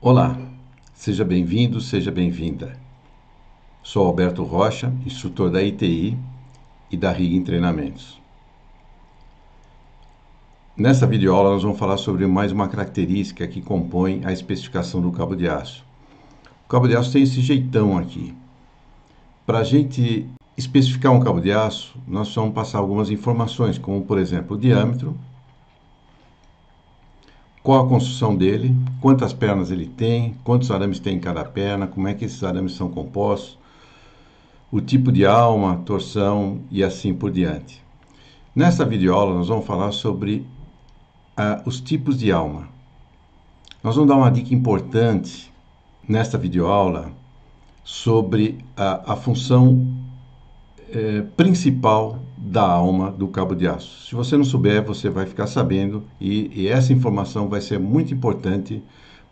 Olá, seja bem-vindo, seja bem-vinda. Sou Alberto Rocha, instrutor da ITI e da RIG em Treinamentos. Nessa videoaula nós vamos falar sobre mais uma característica que compõe a especificação do cabo de aço. O cabo de aço tem esse jeitão aqui. Para a gente especificar um cabo de aço, nós vamos passar algumas informações, como por exemplo o diâmetro, qual a construção dele, quantas pernas ele tem, quantos arames tem em cada perna, como é que esses arames são compostos, o tipo de alma, torção e assim por diante. Nesta videoaula nós vamos falar sobre os tipos de alma. Nós vamos dar uma dica importante nesta videoaula sobre a função principal da alma do cabo de aço. Se você não souber, você vai ficar sabendo e essa informação vai ser muito importante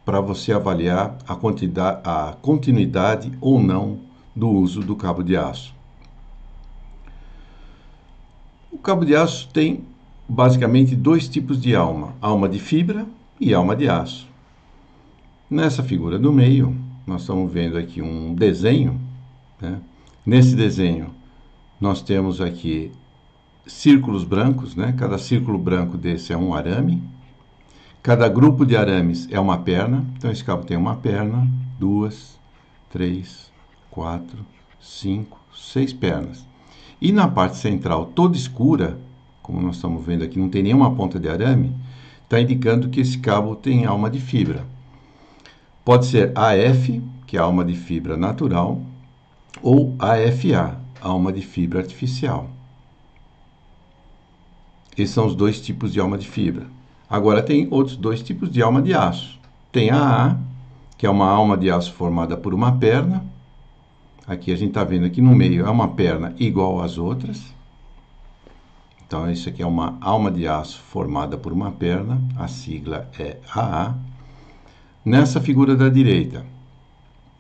para você avaliar a continuidade ou não do uso do cabo de aço. O cabo de aço tem basicamente dois tipos de alma: alma de fibra e alma de aço. Nessa figura do meio, nós estamos vendo aqui um desenho, né? Nesse desenho, nós temos aqui círculos brancos, né? Cada círculo branco desse é um arame. Cada grupo de arames é uma perna. Então, esse cabo tem uma perna, duas, três, quatro, cinco, seis pernas. E na parte central, toda escura, como nós estamos vendo aqui, não tem nenhuma ponta de arame, está indicando que esse cabo tem alma de fibra. Pode ser AF, que é a alma de fibra natural, ou AFA, alma de fibra artificial. Esses são os dois tipos de alma de fibra. Agora tem outros dois tipos de alma de aço. Tem a AA, que é uma alma de aço formada por uma perna. Aqui a gente está vendo aqui no meio é uma perna igual às outras. Então, isso aqui é uma alma de aço formada por uma perna. A sigla é AA. Nessa figura da direita,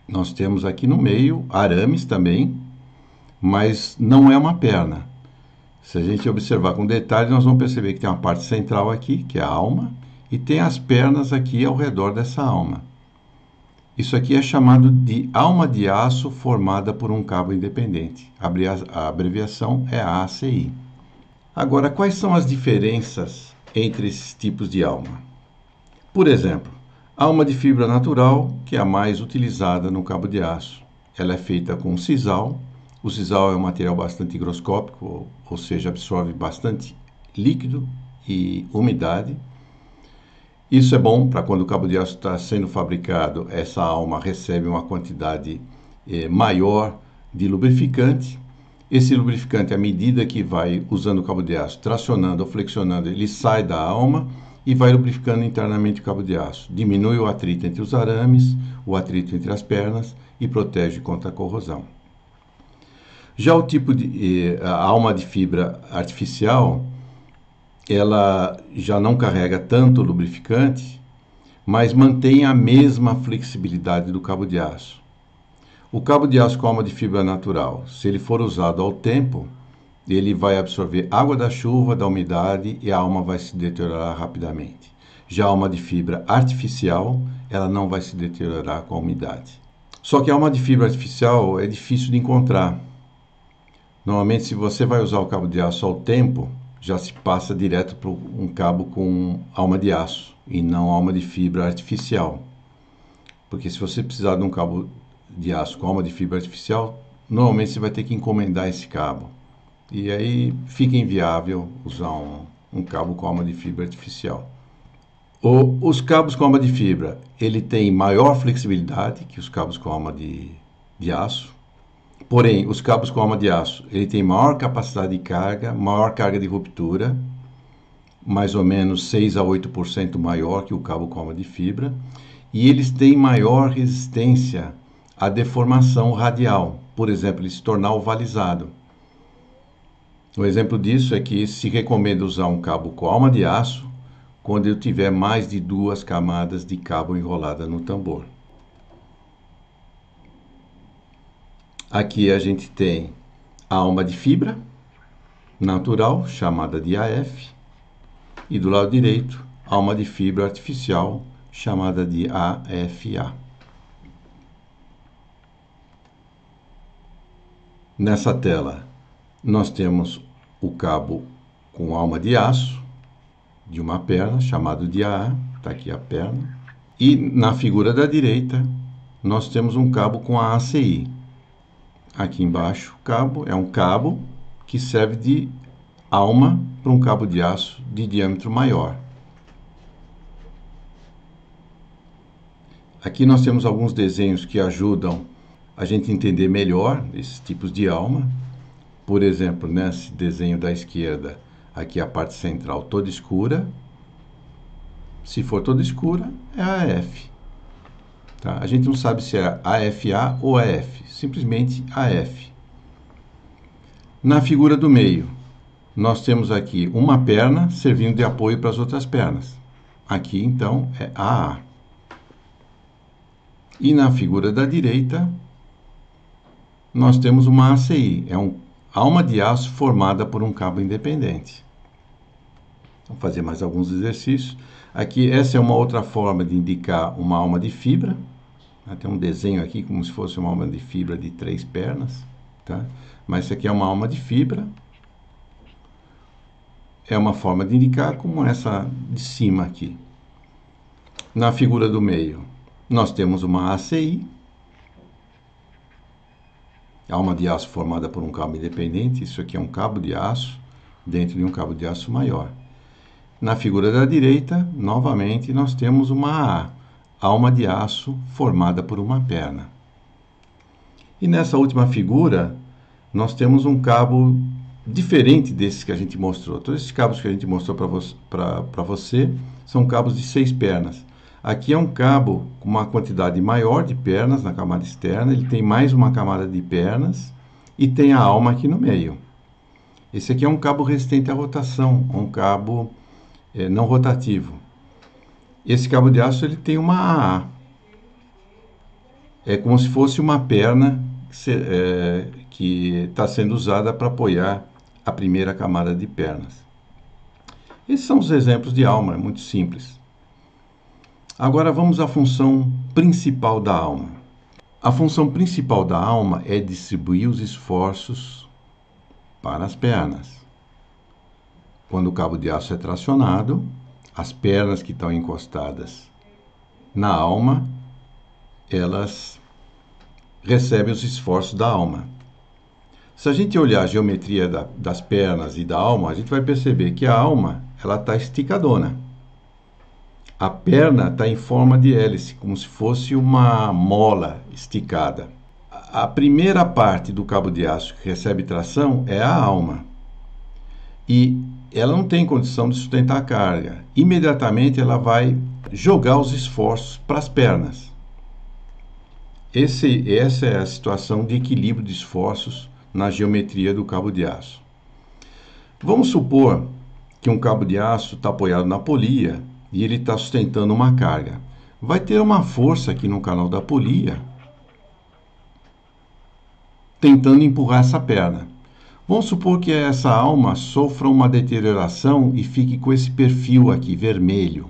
nós temos aqui no meio arames também, mas não é uma perna. Se a gente observar com detalhe, nós vamos perceber que tem uma parte central aqui, que é a alma, e tem as pernas aqui ao redor dessa alma. Isso aqui é chamado de alma de aço formada por um cabo independente. A abreviação é ACI. Agora, quais são as diferenças entre esses tipos de alma? Por exemplo, a alma de fibra natural, que é a mais utilizada no cabo de aço. Ela é feita com sisal. O sisal é um material bastante higroscópico, ou seja, absorve bastante líquido e umidade. Isso é bom para quando o cabo de aço está sendo fabricado, essa alma recebe uma quantidade maior de lubrificante. Esse lubrificante, à medida que vai usando o cabo de aço, tracionando ou flexionando, ele sai da alma e vai lubrificando internamente o cabo de aço. Diminui o atrito entre os arames, o atrito entre as pernas e protege contra a corrosão. Já o tipo de a alma de fibra artificial, ela já não carrega tanto lubrificante, mas mantém a mesma flexibilidade do cabo de aço. O cabo de aço com alma de fibra natural, se ele for usado ao tempo, ele vai absorver água da chuva, da umidade e a alma vai se deteriorar rapidamente. Já a alma de fibra artificial, ela não vai se deteriorar com a umidade. Só que a alma de fibra artificial é difícil de encontrar. Normalmente, se você vai usar o cabo de aço ao tempo, já se passa direto para um cabo com alma de aço e não alma de fibra artificial. Porque se você precisar de um cabo de aço com alma de fibra artificial, normalmente você vai ter que encomendar esse cabo. E aí fica inviável usar um cabo com alma de fibra artificial. Os cabos com alma de fibra, ele tem maior flexibilidade que os cabos com alma de aço. Porém, os cabos com alma de aço, ele tem maior capacidade de carga, maior carga de ruptura, mais ou menos 6 a 8% maior que o cabo com alma de fibra, e eles têm maior resistência à deformação radial, por exemplo, ele se tornar ovalizado. Um exemplo disso é que se recomenda usar um cabo com alma de aço quando eu tiver mais de 2 camadas de cabo enrolada no tambor. Aqui a gente tem a alma de fibra natural, chamada de AF, e do lado direito, alma de fibra artificial, chamada de AFA. Nessa tela, nós temos o cabo com alma de aço de uma perna, chamado de AA, está aqui a perna. E na figura da direita, nós temos um cabo com a ACI. Aqui embaixo, o cabo é um cabo que serve de alma para um cabo de aço de diâmetro maior. Aqui nós temos alguns desenhos que ajudam a gente entender melhor esses tipos de alma. Por exemplo, nesse desenho da esquerda, aqui a parte central toda escura. Se for toda escura, é AF. Tá? A gente não sabe se é AFA ou AF, simplesmente AF. Na figura do meio, nós temos aqui uma perna servindo de apoio para as outras pernas. Aqui, então, é AA. E na figura da direita, nós temos uma ACI, é uma alma de aço formada por um cabo independente. Vamos fazer mais alguns exercícios. Aqui, essa é uma outra forma de indicar uma alma de fibra. Tem um desenho aqui como se fosse uma alma de fibra de 3 pernas. Tá? Mas isso aqui é uma alma de fibra. É uma forma de indicar como essa de cima aqui. Na figura do meio, nós temos uma ACI. Alma de aço formada por um cabo independente. Isso aqui é um cabo de aço dentro de um cabo de aço maior. Na figura da direita, novamente, nós temos uma AA, alma de aço formada por uma perna. E nessa última figura, nós temos um cabo diferente desses que a gente mostrou. Todos esses cabos que a gente mostrou para você são cabos de 6 pernas. Aqui é um cabo com uma quantidade maior de pernas na camada externa, ele tem mais uma camada de pernas e tem a alma aqui no meio. Esse aqui é um cabo resistente à rotação, um cabo não rotativo. Esse cabo de aço ele tem uma AA. É como se fosse uma perna que está sendo usada para apoiar a primeira camada de pernas. Esses são os exemplos de alma, é muito simples. Agora vamos à função principal da alma. A função principal da alma é distribuir os esforços para as pernas. Quando o cabo de aço é tracionado, as pernas que estão encostadas na alma, elas recebem os esforços da alma. Se a gente olhar a geometria das pernas e da alma, a gente vai perceber que a alma ela está esticadona. A perna está em forma de hélice, como se fosse uma mola esticada. A primeira parte do cabo de aço que recebe tração é a alma. E ela não tem condição de sustentar a carga. Imediatamente ela vai jogar os esforços para as pernas. Essa é a situação de equilíbrio de esforços na geometria do cabo de aço. Vamos supor que um cabo de aço está apoiado na polia e ele está sustentando uma carga. Vai ter uma força aqui no canal da polia tentando empurrar essa perna. Vamos supor que essa alma sofra uma deterioração e fique com esse perfil aqui, vermelho.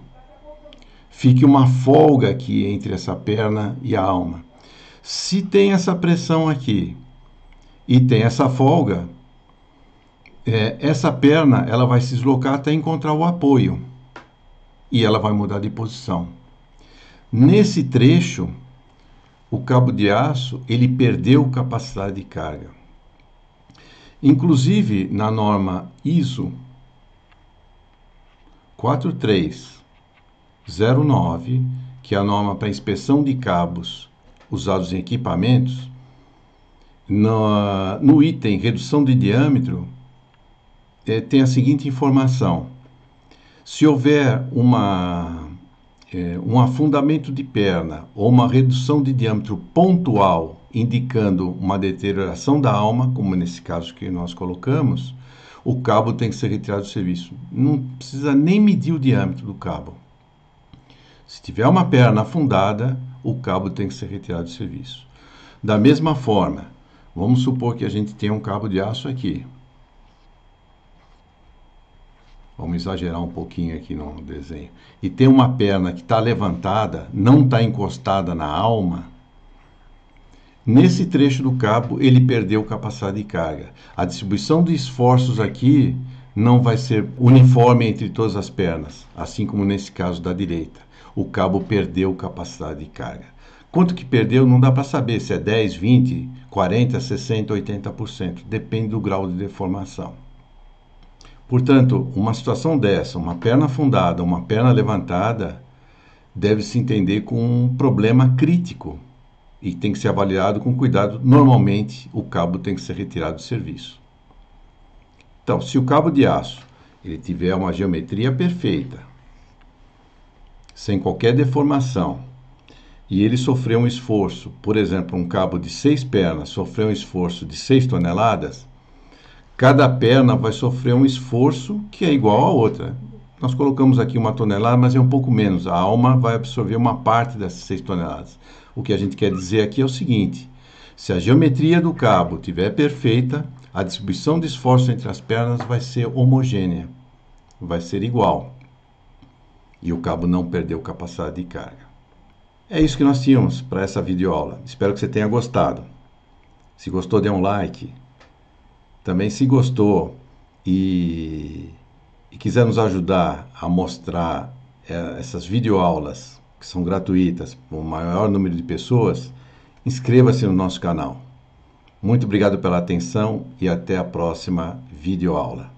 Fique uma folga aqui entre essa perna e a alma. Se tem essa pressão aqui e tem essa folga, essa perna ela vai se deslocar até encontrar o apoio e ela vai mudar de posição. Nesse trecho, o cabo de aço ele perdeu capacidade de carga. Inclusive, na norma ISO 4309, que é a norma para inspeção de cabos usados em equipamentos, no item redução de diâmetro, tem a seguinte informação. Se houver um afundamento de perna ou uma redução de diâmetro pontual, indicando uma deterioração da alma, como nesse caso que nós colocamos, o cabo tem que ser retirado do serviço. Não precisa nem medir o diâmetro do cabo. Se tiver uma perna afundada, o cabo tem que ser retirado do serviço. Da mesma forma, vamos supor que a gente tenha um cabo de aço aqui. Vamos exagerar um pouquinho aqui no desenho. E tem uma perna que está levantada, não está encostada na alma. Nesse trecho do cabo, ele perdeu capacidade de carga. A distribuição de esforços aqui não vai ser uniforme entre todas as pernas, assim como nesse caso da direita. O cabo perdeu capacidade de carga. Quanto que perdeu não dá para saber se é 10, 20, 40, 60, 80%. Depende do grau de deformação. Portanto, uma situação dessa, uma perna afundada, uma perna levantada, deve se entender com um problema crítico e tem que ser avaliado com cuidado. Normalmente, o cabo tem que ser retirado do serviço. Então, se o cabo de aço ele tiver uma geometria perfeita, sem qualquer deformação, e ele sofreu um esforço, por exemplo, um cabo de 6 pernas sofreu um esforço de 6 toneladas, cada perna vai sofrer um esforço que é igual à outra. Nós colocamos aqui 1 tonelada, mas é um pouco menos. A alma vai absorver uma parte dessas 6 toneladas. O que a gente quer dizer aqui é o seguinte: se a geometria do cabo estiver perfeita, a distribuição de esforço entre as pernas vai ser homogênea, vai ser igual. E o cabo não perdeu capacidade de carga. É isso que nós tínhamos para essa videoaula. Espero que você tenha gostado. Se gostou, dê um like. Também, se gostou e quiser nos ajudar a mostrar essas videoaulas, que são gratuitas, para o maior número de pessoas, inscreva-se no nosso canal. Muito obrigado pela atenção e até a próxima videoaula.